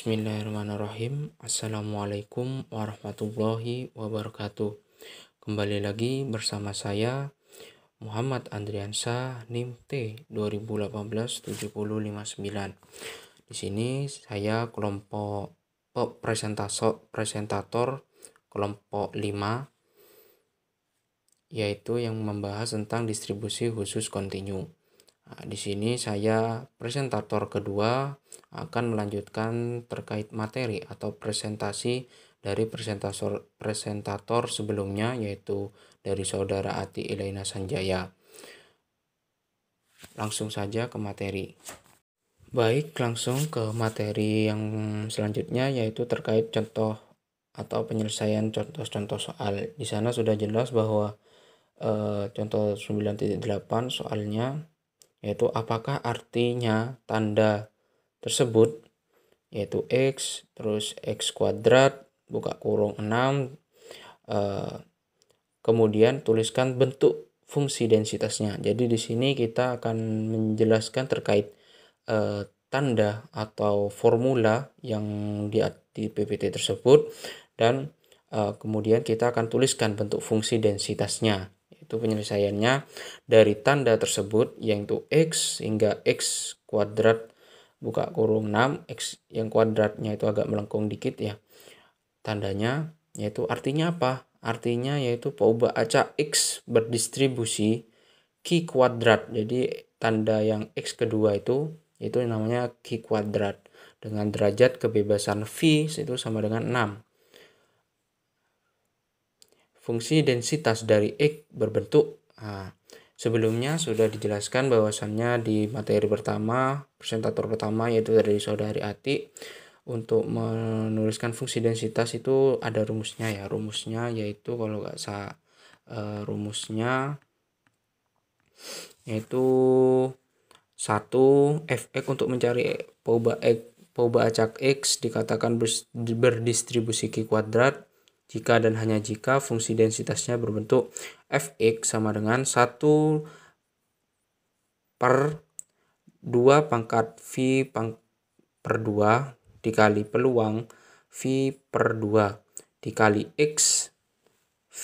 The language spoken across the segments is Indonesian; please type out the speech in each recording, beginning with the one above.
Bismillahirrahmanirrahim. Assalamualaikum warahmatullahi wabarakatuh. Kembali lagi bersama saya Muhammad Andriansyah, NIM T 2018-7059. Di sini saya kelompok presentator kelompok 5, yaitu yang membahas tentang distribusi khusus kontinu. Nah, di sini saya presentator kedua akan melanjutkan terkait materi atau presentasi dari presentator sebelumnya, yaitu dari Saudara Ati Elaina Sanjaya. Langsung saja ke materi. Baik, langsung ke materi yang selanjutnya, yaitu terkait contoh atau penyelesaian contoh-contoh soal. Di sana sudah jelas bahwa contoh 9.8 soalnya yaitu apakah artinya tanda tersebut, yaitu X, terus X kuadrat, buka kurung 6, kemudian tuliskan bentuk fungsi densitasnya. Jadi di sini kita akan menjelaskan terkait tanda atau formula yang di PPT tersebut, dan kemudian kita akan tuliskan bentuk fungsi densitasnya. Itu penyelesaiannya dari tanda tersebut, yaitu X hingga X kuadrat buka kurung 6, X yang kuadratnya itu agak melengkung dikit ya. Tandanya yaitu artinya apa? Artinya yaitu peubah acak X berdistribusi Q kuadrat. Jadi tanda yang X kedua itu namanya Q kuadrat dengan derajat kebebasan V itu sama dengan 6. Fungsi densitas dari X berbentuk. Sebelumnya sudah dijelaskan bahwasannya di materi pertama, presentator pertama, yaitu dari Saudari Ati, untuk menuliskan fungsi densitas itu ada rumusnya ya. Rumusnya yaitu kalau nggak salah rumusnya yaitu 1 Fx untuk mencari peubah acak X dikatakan berdistribusi Q kuadrat jika dan hanya jika fungsi densitasnya berbentuk Fx sama dengan 1 per 2 pangkat V per 2 dikali peluang V per 2 dikali X V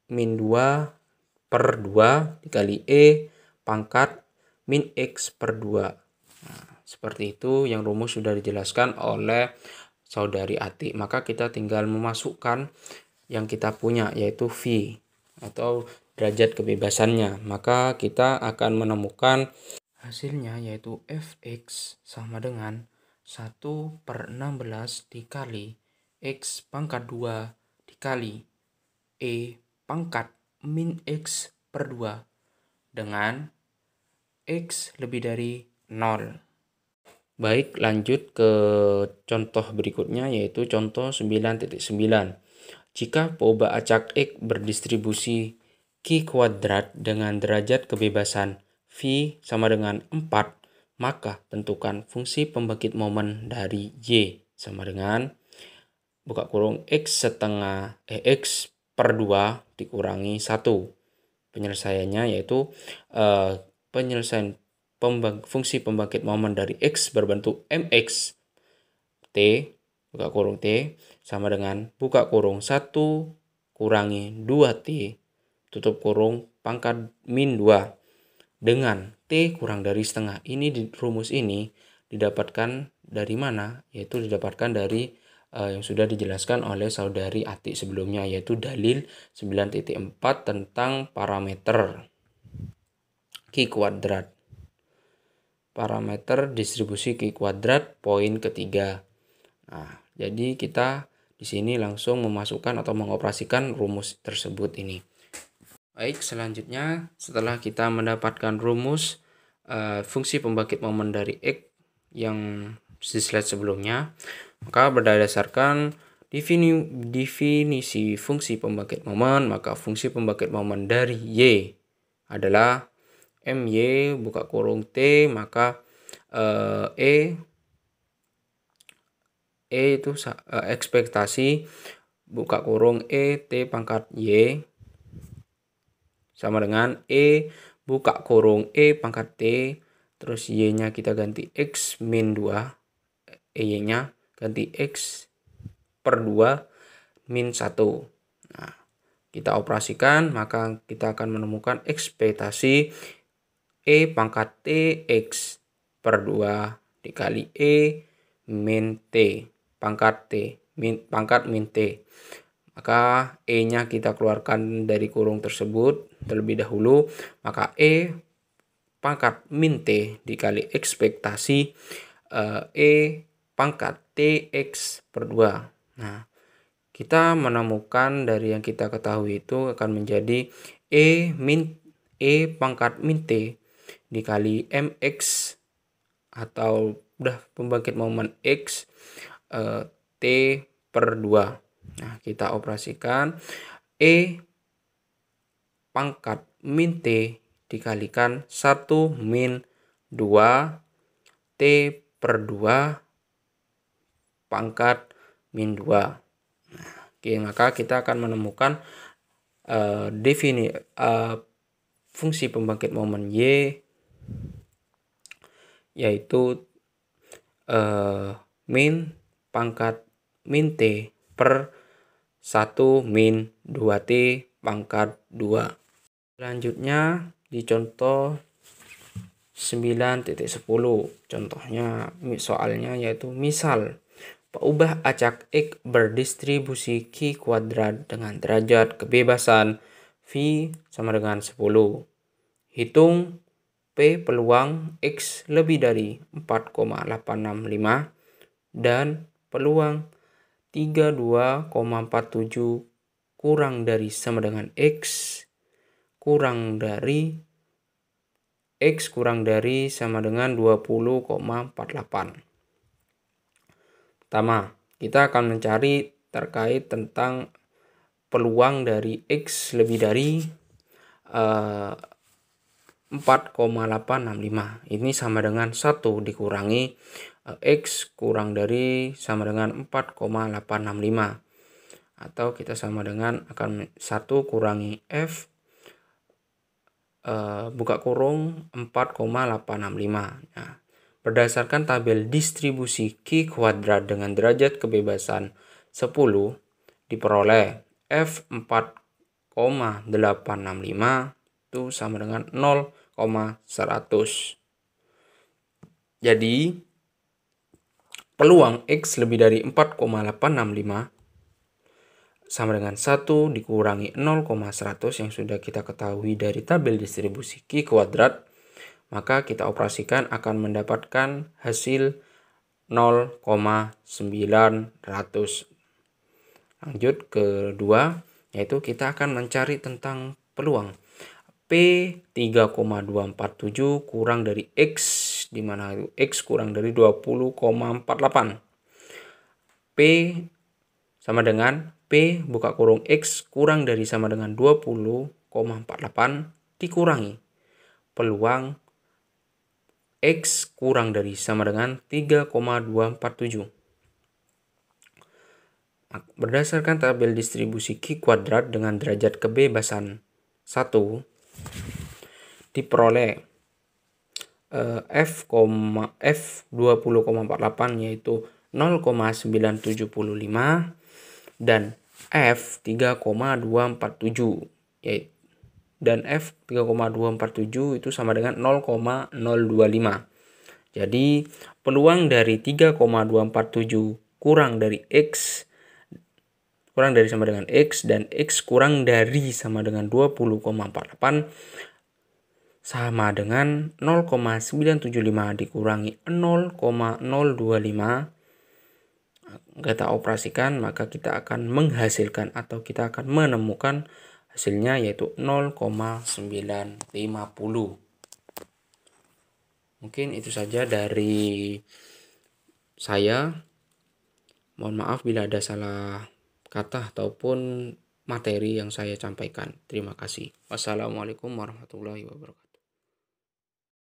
min 2 per 2 dikali E pangkat min X per 2. Nah, seperti itu yang rumus sudah dijelaskan oleh Saudari Ati. Maka kita tinggal memasukkan yang kita punya, yaitu V atau derajat kebebasannya. Maka kita akan menemukan hasilnya, yaitu Fx sama dengan 1 per 16 dikali X pangkat 2 dikali E pangkat min X per 2 dengan X lebih dari 0. Baik, lanjut ke contoh berikutnya, yaitu contoh 9.9. Jika peubah acak X berdistribusi Q kuadrat dengan derajat kebebasan V sama dengan 4, maka tentukan fungsi pembangkit momen dari Y sama dengan buka kurung X setengah X per 2 dikurangi 1. Penyelesaiannya yaitu penyelesaian fungsi pembangkit momen dari X berbentuk Mx T buka kurung T sama dengan buka kurung 1 kurangi 2T tutup kurung pangkat min 2 dengan T kurang dari setengah. Ini di rumus ini didapatkan dari mana? Yaitu didapatkan dari yang sudah dijelaskan oleh Saudari Ati sebelumnya, yaitu dalil 9.4 tentang parameter Q kuadrat. Parameter distribusi Q kuadrat poin ketiga. Nah, jadi kita di sini langsung memasukkan atau mengoperasikan rumus tersebut ini. Baik, selanjutnya setelah kita mendapatkan rumus fungsi pembangkit momen dari X yang di slide sebelumnya, maka berdasarkan definisi fungsi pembangkit momen, maka fungsi pembangkit momen dari Y adalah MY buka kurung T, maka E itu ekspektasi buka kurung E T pangkat Y sama dengan E buka kurung E pangkat T, terus Y nya kita ganti X min 2, E nya ganti X per 2 min 1. Nah, kita operasikan, maka kita akan menemukan ekspektasi E pangkat T X per 2 dikali E min T pangkat T pangkat min T. Maka E-nya kita keluarkan dari kurung tersebut terlebih dahulu. Maka E pangkat min T dikali ekspektasi E pangkat TX per 2. Nah, kita menemukan dari yang kita ketahui itu akan menjadi E pangkat min T dikali MX atau udah pembangkit momen X T per 2. Nah, kita operasikan E pangkat min T dikalikan 1 min 2 T per 2 pangkat min 2. Nah, oke, maka kita akan menemukan fungsi pembangkit momen Y yaitu min pangkat min T per 1 min 2T pangkat 2. Selanjutnya di contoh 9.10. Contohnya soalnya yaitu misal ubah acak X berdistribusi Q kuadrat dengan derajat kebebasan V sama dengan 10. Hitung P peluang X lebih dari 4,865 dan peluang 32,47 kurang dari sama dengan X kurang dari sama dengan 20,48. Pertama, kita akan mencari terkait tentang peluang dari X lebih dari 4,865. Ini sama dengan 1 dikurangi X kurang dari sama dengan 4,865. Atau kita sama dengan akan 1 kurangi F buka kurung 4,865. Nah, berdasarkan tabel distribusi Q kuadrat dengan derajat kebebasan 10 diperoleh F 4,865 itu sama dengan 0,100. Jadi peluang X lebih dari 4,865 sama dengan 1 dikurangi 0,100 yang sudah kita ketahui dari tabel distribusi Q kuadrat. Maka kita operasikan akan mendapatkan hasil 0,900. Lanjut ke kedua, yaitu kita akan mencari tentang peluang P 3,247 kurang dari X, di mana X kurang dari 20,48. P sama dengan P buka kurung X kurang dari sama dengan 20,48 dikurangi peluang X kurang dari sama dengan 3,247. Berdasarkan tabel distribusi Q kuadrat dengan derajat kebebasan 1 diperoleh F 20,48 yaitu 0,975 dan F 3,247 yaitu dan F 3,247 itu sama dengan 0,025. Jadi peluang dari 3,247 kurang dari sama dengan X dan X kurang dari sama dengan 20,48 sama dengan 0,975 dikurangi 0,025. Kita operasikan, maka kita akan menghasilkan atau kita akan menemukan hasilnya yaitu 0,950. Mungkin itu saja dari saya. Mohon maaf bila ada salah kata ataupun materi yang saya sampaikan. Terima kasih. Wassalamualaikum warahmatullahi wabarakatuh.